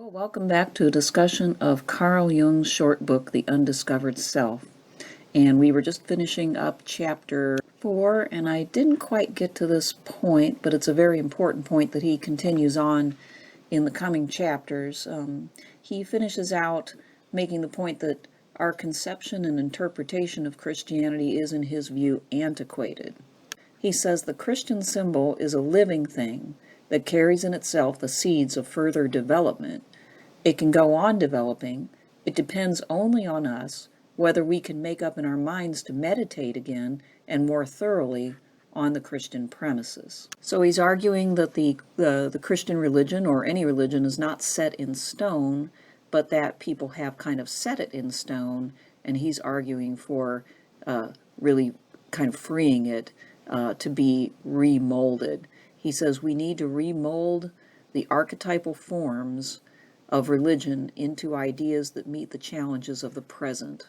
Well, welcome back to a discussion of Carl Jung's short book, The Undiscovered Self. And we were just finishing up chapter 4, and I didn't quite get to this point, but it's a very important point that he continues on in the coming chapters. He finishes out making the point that our conception and interpretation of Christianity is, in his view, antiquated. He says the Christian symbol is a living thing that carries in itself the seeds of further development. It can go on developing. It depends only on us whether we can make up in our minds to meditate again and more thoroughly on the Christian premises. So he's arguing that the Christian religion, or any religion, is not set in stone, but that people have kind of set it in stone, and he's arguing for really kind of freeing it to be remolded. He says we need to remold the archetypal forms of religion into ideas that meet the challenges of the present.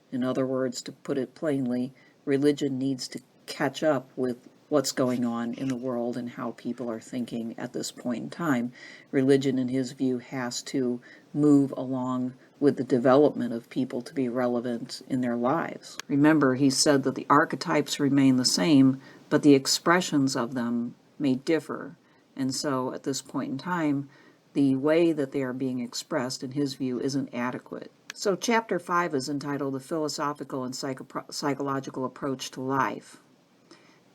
In other words, to put it plainly, religion needs to catch up with what's going on in the world and how people are thinking at this point in time. Religion, in his view, has to move along with the development of people to be relevant in their lives. Remember, he said that the archetypes remain the same, but the expressions of them may differ. And so at this point in time, the way that they are being expressed, in his view, isn't adequate. So chapter 5 is entitled The Philosophical and Psychological Approach to Life.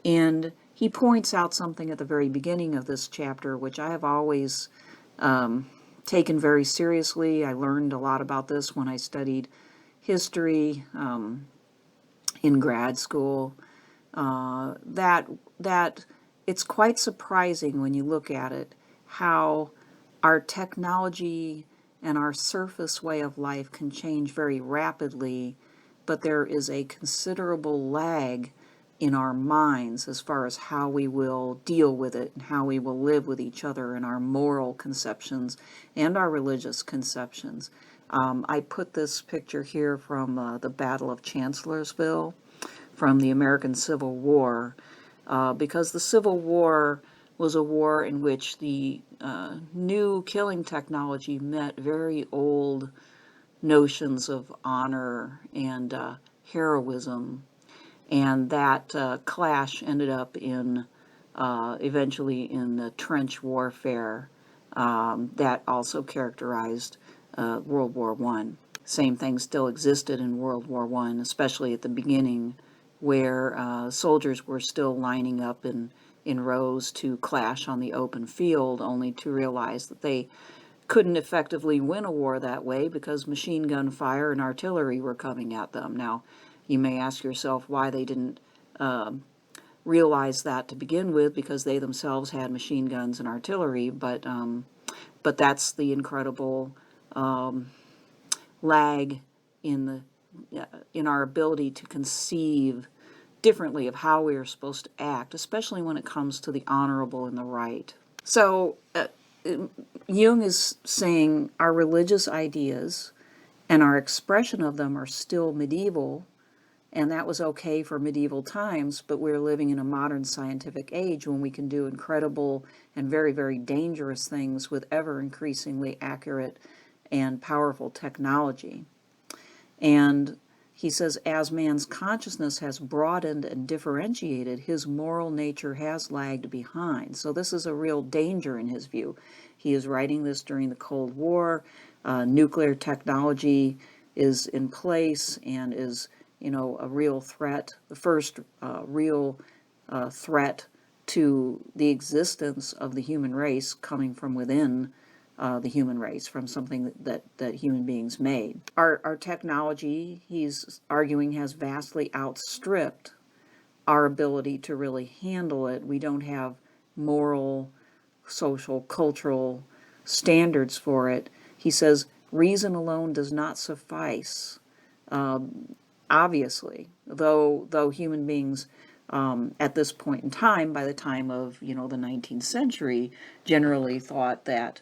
And he points out something at the very beginning of this chapter, which I have always taken very seriously. I learned a lot about this when I studied history in grad school, that it's quite surprising when you look at it how our technology and our surface way of life can change very rapidly, but there is a considerable lag in our minds as far as how we will deal with it and how we will live with each other and our moral conceptions and our religious conceptions. I put this picture here from the Battle of Chancellorsville from the American Civil War, because the Civil War was a war in which the new killing technology met very old notions of honor and heroism, and that clash ended up in eventually in the trench warfare that also characterized World War I. Same thing still existed in World War I, especially at the beginning, where soldiers were still lining up in rows to clash on the open field, only to realize that they couldn't effectively win a war that way because machine gun fire and artillery were coming at them. Now, you may ask yourself why they didn't realize that to begin with, because they themselves had machine guns and artillery, but that's the incredible lag in our ability to conceive differently of how we are supposed to act, especially when it comes to the honorable and the right. So Jung is saying our religious ideas and our expression of them are still medieval, and that was okay for medieval times, but we're living in a modern scientific age when we can do incredible and very, very dangerous things with ever increasingly accurate and powerful technology. And he says, as man's consciousness has broadened and differentiated, his moral nature has lagged behind. So this is a real danger in his view. He is writing this during the Cold War. Nuclear technology is in place and is, a real threat, the first real threat to the existence of the human race coming from within the human race, from something that human beings made. Our technology, he's arguing, has vastly outstripped our ability to really handle it. We don't have moral, social, cultural standards for it. He says reason alone does not suffice. Obviously, though human beings at this point in time, by the time of the 19th century, generally thought that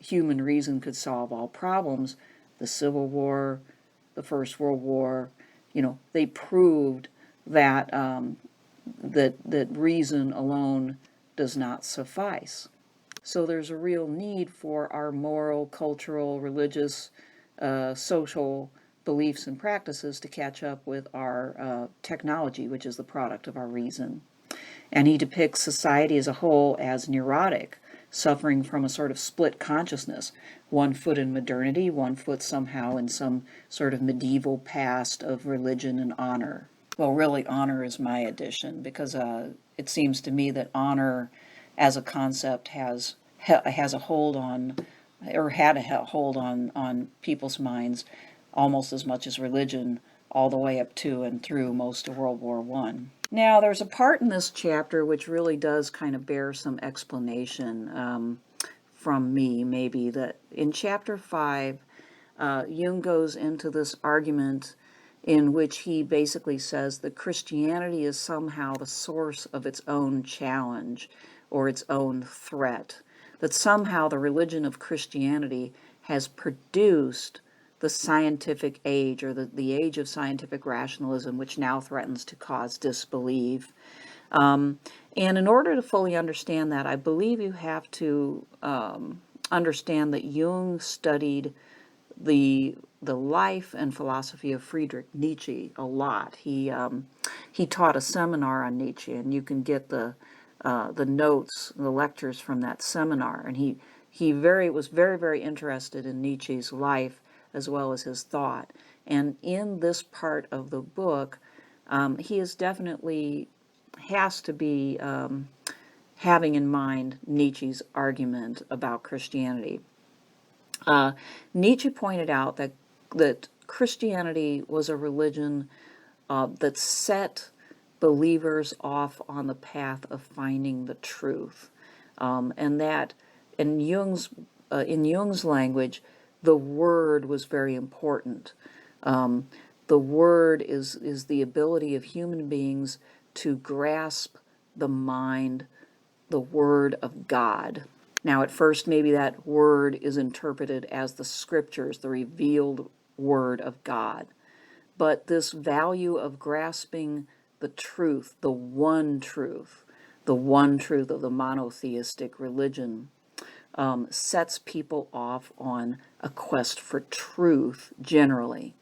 human reason could solve all problems. The Civil War, the First World War, they proved that that reason alone does not suffice. So there's a real need for our moral, cultural, religious, social beliefs and practices to catch up with our technology, which is the product of our reason. And he depicts society as a whole as neurotic, suffering from a sort of split consciousness, one foot in modernity, one foot somehow in some sort of medieval past of religion and honor. Well, really, honor is my addition, because it seems to me that honor as a concept has a hold on, or had a hold on people's minds almost as much as religion, all the way up to and through most of World War I. Now, there's a part in this chapter which really does kind of bear some explanation from me, maybe, that in chapter 5, Jung goes into this argument in which he basically says that Christianity is somehow the source of its own challenge or its own threat, that somehow the religion of Christianity has produced the scientific age, or the age of scientific rationalism, which now threatens to cause disbelief. And in order to fully understand that, I believe you have to understand that Jung studied the life and philosophy of Friedrich Nietzsche a lot. He taught a seminar on Nietzsche, and you can get the notes, the lectures from that seminar. And he was very interested in Nietzsche's life as well as his thought. And in this part of the book, he is definitely has to be having in mind Nietzsche's argument about Christianity. Nietzsche pointed out that Christianity was a religion that set believers off on the path of finding the truth, and that in Jung's language, the word was very important. The word is the ability of human beings to grasp the mind, the word of God. Now, at first, maybe that word is interpreted as the scriptures, the revealed word of God. But this value of grasping the truth, the one truth of the monotheistic religion, sets people off on a quest for truth generally.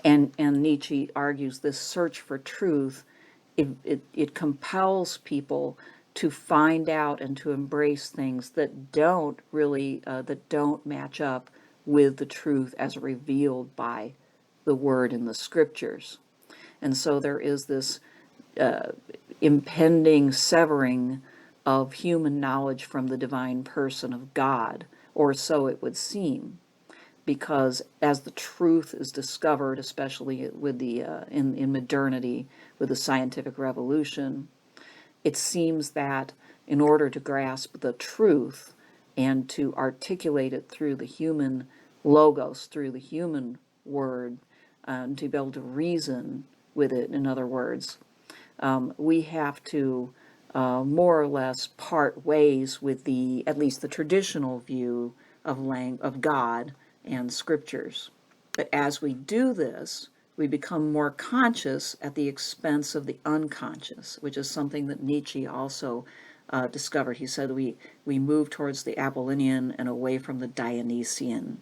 And Nietzsche argues this search for truth, it compels people to find out and to embrace things that don't match up with the truth as revealed by the word in the scriptures. And so there is this impending severing of human knowledge from the divine person of God, or so it would seem, because as the truth is discovered, especially with in modernity, with the scientific revolution, it seems that in order to grasp the truth and to articulate it through the human logos, through the human word, to be able to reason with it, in other words, we have to more or less part ways with at least the traditional view of God and scriptures. But as we do this, we become more conscious at the expense of the unconscious, which is something that Nietzsche also discovered. He said we move towards the Apollonian and away from the Dionysian.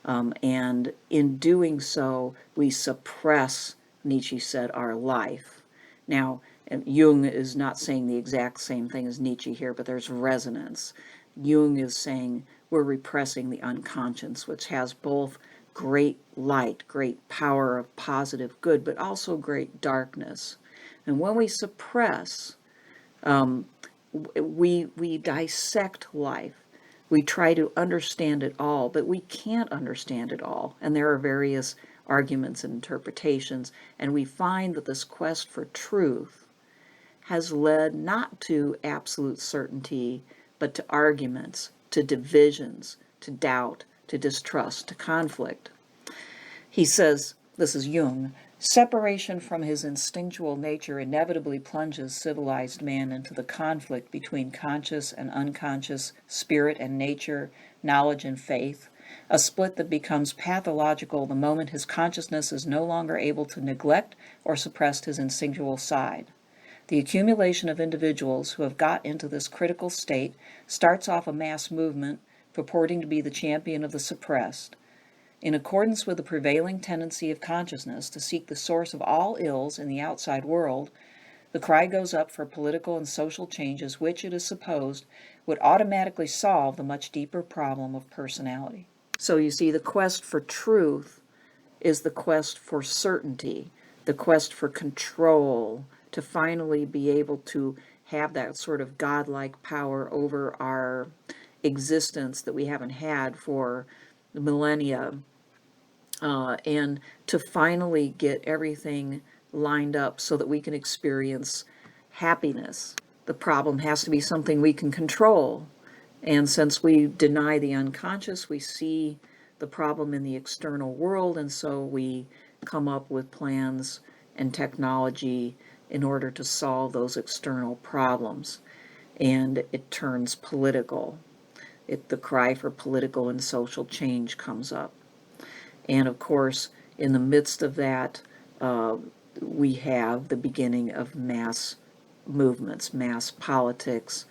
And in doing so, we suppress, Nietzsche said, our life. Now, Jung is not saying the exact same thing as Nietzsche here, but there's resonance. Jung is saying we're repressing the unconscious, which has both great light, great power of positive good, but also great darkness. And when we suppress, we dissect life. We try to understand it all, but we can't understand it all. And there are various arguments and interpretations, and we find that this quest for truth has led not to absolute certainty, but to arguments, to divisions, to doubt, to distrust, to conflict. He says, this is Jung, separation from his instinctual nature inevitably plunges civilized man into the conflict between conscious and unconscious, spirit and nature, knowledge and faith, a split that becomes pathological the moment his consciousness is no longer able to neglect or suppress his instinctual side. The accumulation of individuals who have got into this critical state starts off a mass movement purporting to be the champion of the suppressed. In accordance with the prevailing tendency of consciousness to seek the source of all ills in the outside world, the cry goes up for political and social changes which, it is supposed, would automatically solve the much deeper problem of personality. So you see, the quest for truth is the quest for certainty, the quest for control, to finally be able to have that sort of godlike power over our existence that we haven't had for millennia, and to finally get everything lined up so that we can experience happiness. The problem has to be something we can control. And since we deny the unconscious, we see the problem in the external world, and so we come up with plans and technology in order to solve those external problems. And it turns political. The cry for political and social change comes up. And of course, in the midst of that, we have the beginning of mass movements, mass politics.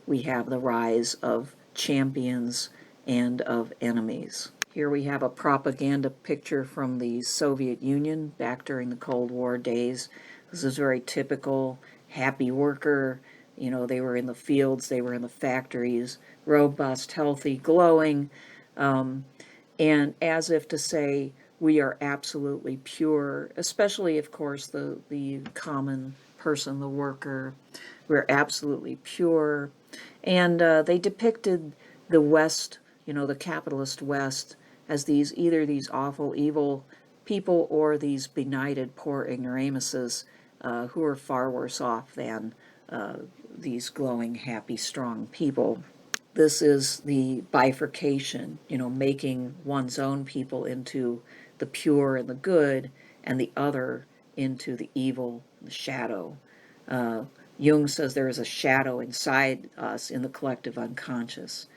We have the rise of champions and of enemies. Here we have a propaganda picture from the Soviet Union back during the Cold War days. This is very typical, happy worker. You know, they were in the fields, they were in the factories, robust, healthy, glowing, and as if to say, we are absolutely pure, especially, of course, the common person, the worker. We're absolutely pure. And they depicted the West, you know, the capitalist West, as either these awful, evil people or these benighted, poor ignoramuses who are far worse off than these glowing, happy, strong people. This is the bifurcation, you know, making one's own people into the pure and the good, and the other into the evil, the shadow. Jung says there is a shadow inside us in the collective unconscious.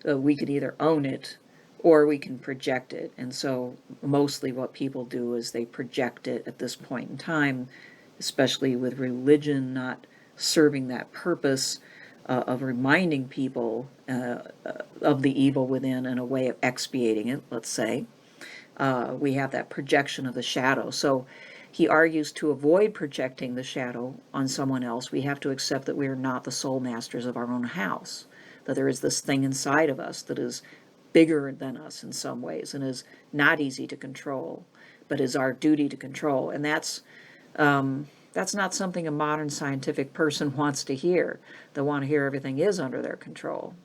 We could either own it or we can project it. And so mostly what people do is they project it at this point in time, especially with religion not serving that purpose of reminding people of the evil within and a way of expiating it, let's say. We have that projection of the shadow. So he argues to avoid projecting the shadow on someone else, we have to accept that we are not the sole masters of our own house, that there is this thing inside of us that is bigger than us in some ways and is not easy to control, but is our duty to control. And that's not something a modern scientific person wants to hear. They want to hear everything is under their control.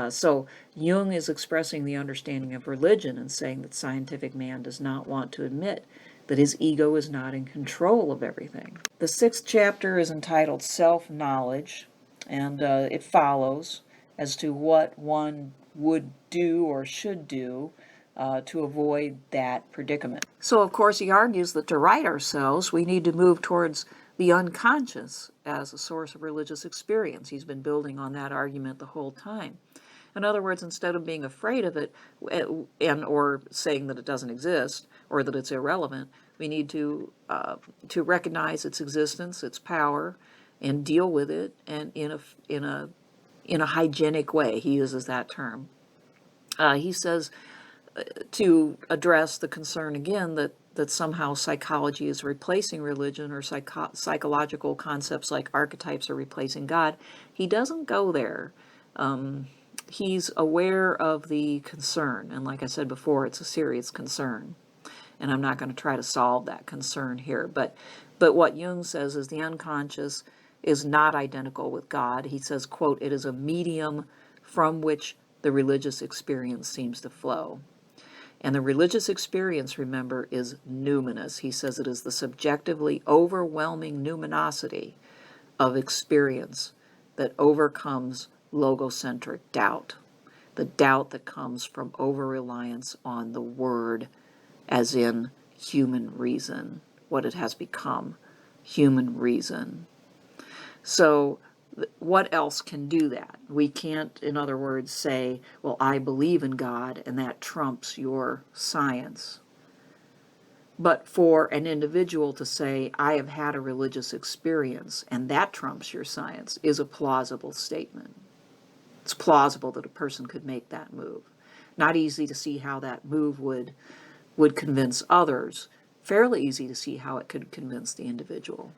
So Jung is expressing the understanding of religion and saying that scientific man does not want to admit that his ego is not in control of everything. The 6th chapter is entitled Self-Knowledge, and it follows as to what one would do or should do to avoid that predicament. So, of course, he argues that to right ourselves, we need to move towards the unconscious as a source of religious experience. He's been building on that argument the whole time. In other words, instead of being afraid of it or saying that it doesn't exist or that it's irrelevant, we need to recognize its existence, its power, and deal with it, and in a hygienic way. He uses that term. He says to address the concern again that somehow psychology is replacing religion, or psychological concepts like archetypes are replacing God. He doesn't go there. He's aware of the concern, and like I said before, it's a serious concern, and I'm not going to try to solve that concern here. But what Jung says is the unconscious is not identical with God. He says, quote, "It is a medium from which the religious experience seems to flow." And the religious experience, remember, is numinous. He says it is the subjectively overwhelming numinosity of experience that overcomes logocentric doubt, the doubt that comes from over-reliance on the word as in human reason, what it has become, human reason. So what else can do that? We can't, in other words, say, well, I believe in God, and that trumps your science. But for an individual to say, I have had a religious experience, and that trumps your science, is a plausible statement. It's plausible that a person could make that move. Not easy to see how that move would convince others. Fairly easy to see how it could convince the individual.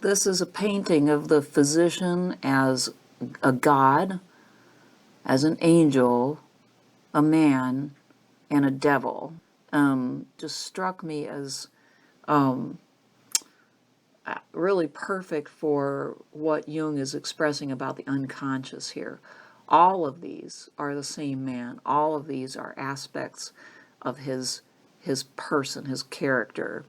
This is a painting of the physician as a god, as an angel, a man, and a devil. Just struck me as really perfect for what Jung is expressing about the unconscious here. All of these are the same man. All of these are aspects of his person, his character.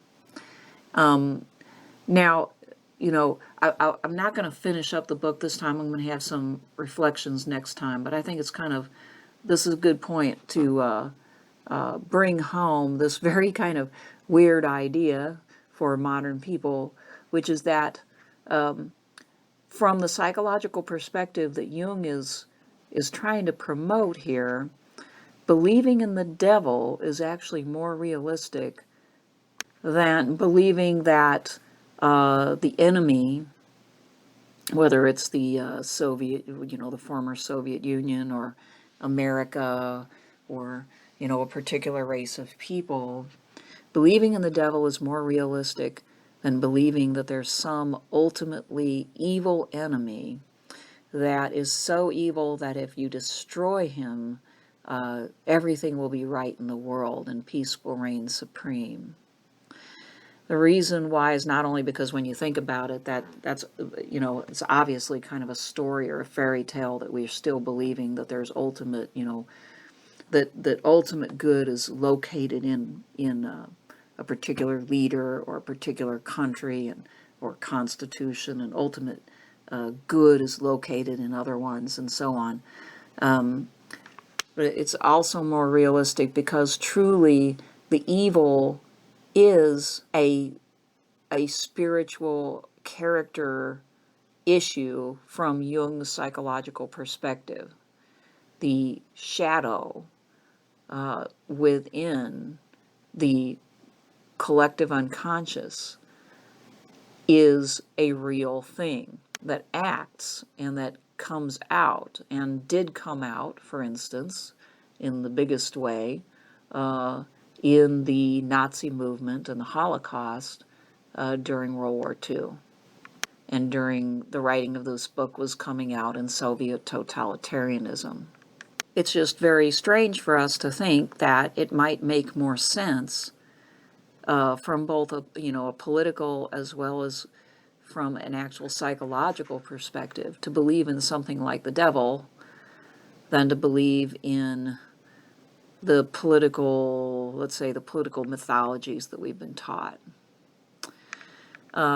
Now, you know, I'm not going to finish up the book this time. I'm going to have some reflections next time, but I think it's this is a good point to bring home this very kind of weird idea for modern people, which is that from the psychological perspective that Jung is trying to promote here, believing in the devil is actually more realistic than believing that the enemy, whether it's the Soviet, the former Soviet Union, or America, or, a particular race of people, believing in the devil is more realistic than believing that there's some ultimately evil enemy that is so evil that if you destroy him, everything will be right in the world and peace will reign supreme. The reason why is not only because when you think about it, that's it's obviously kind of a story or a fairy tale that we're still believing that there's ultimate, that ultimate good is located in a particular leader or a particular country or constitution, and ultimate good is located in other ones, and so on. But it's also more realistic because truly the evil is a spiritual character issue from Jung's psychological perspective. The shadow within the collective unconscious is a real thing that acts and that comes out, and did come out, for instance, in the biggest way, in the Nazi movement and the Holocaust during World War II. And during the writing of this book was coming out in Soviet totalitarianism. It's just very strange for us to think that it might make more sense from both a political as well as from an actual psychological perspective to believe in something like the devil than to believe in the political, let's say, the political mythologies that we've been taught.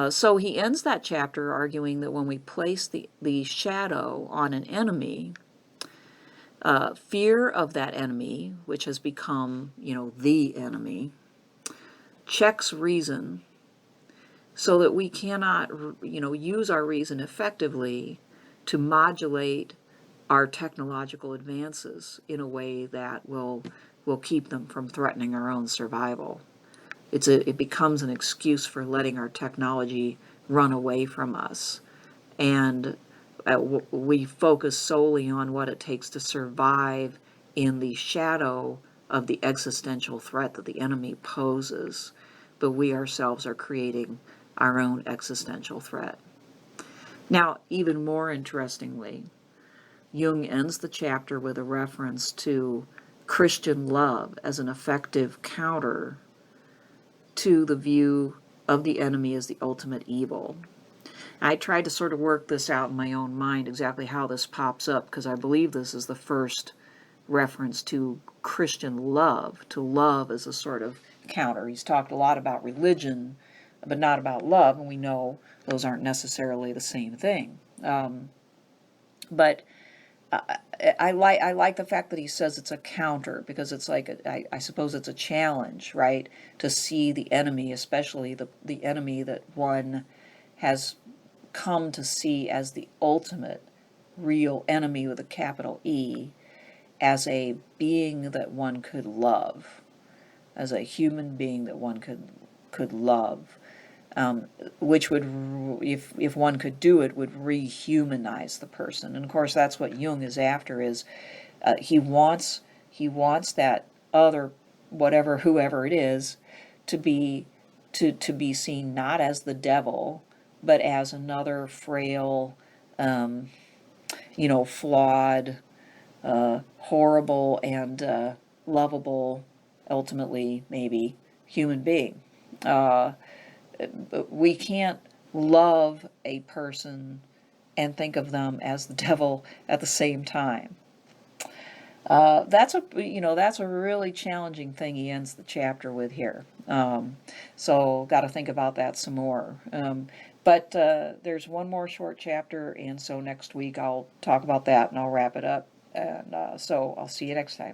So he ends that chapter arguing that when we place the shadow on an enemy, fear of that enemy, which has become, the enemy, checks reason so that we cannot, use our reason effectively to modulate our technological advances in a way that will keep them from threatening our own survival. It becomes an excuse for letting our technology run away from us. And we focus solely on what it takes to survive in the shadow of the existential threat that the enemy poses. But we ourselves are creating our own existential threat. Now, even more interestingly, Jung ends the chapter with a reference to Christian love as an effective counter to the view of the enemy as the ultimate evil. I tried to sort of work this out in my own mind, exactly how this pops up, because I believe this is the first reference to Christian love, to love as a sort of counter. He's talked a lot about religion, but not about love, and we know those aren't necessarily the same thing. But I like the fact that he says it's a counter, because it's like, I suppose it's a challenge, right? To see the enemy, especially the enemy that one has come to see as the ultimate real enemy with a capital E, as a being that one could love. as a human being that one could love, which would, if one could do it, would rehumanize the person. And of course, that's what Jung is after. Is he wants that other, whatever, whoever it is, to be seen not as the devil, but as another frail, flawed, horrible, and lovable, ultimately maybe, human being. We can't love a person and think of them as the devil at the same time. That's a really challenging thing he ends the chapter with here. So got to think about that some more. But there's one more short chapter, and so next week I'll talk about that and I'll wrap it up. And so I'll see you next time.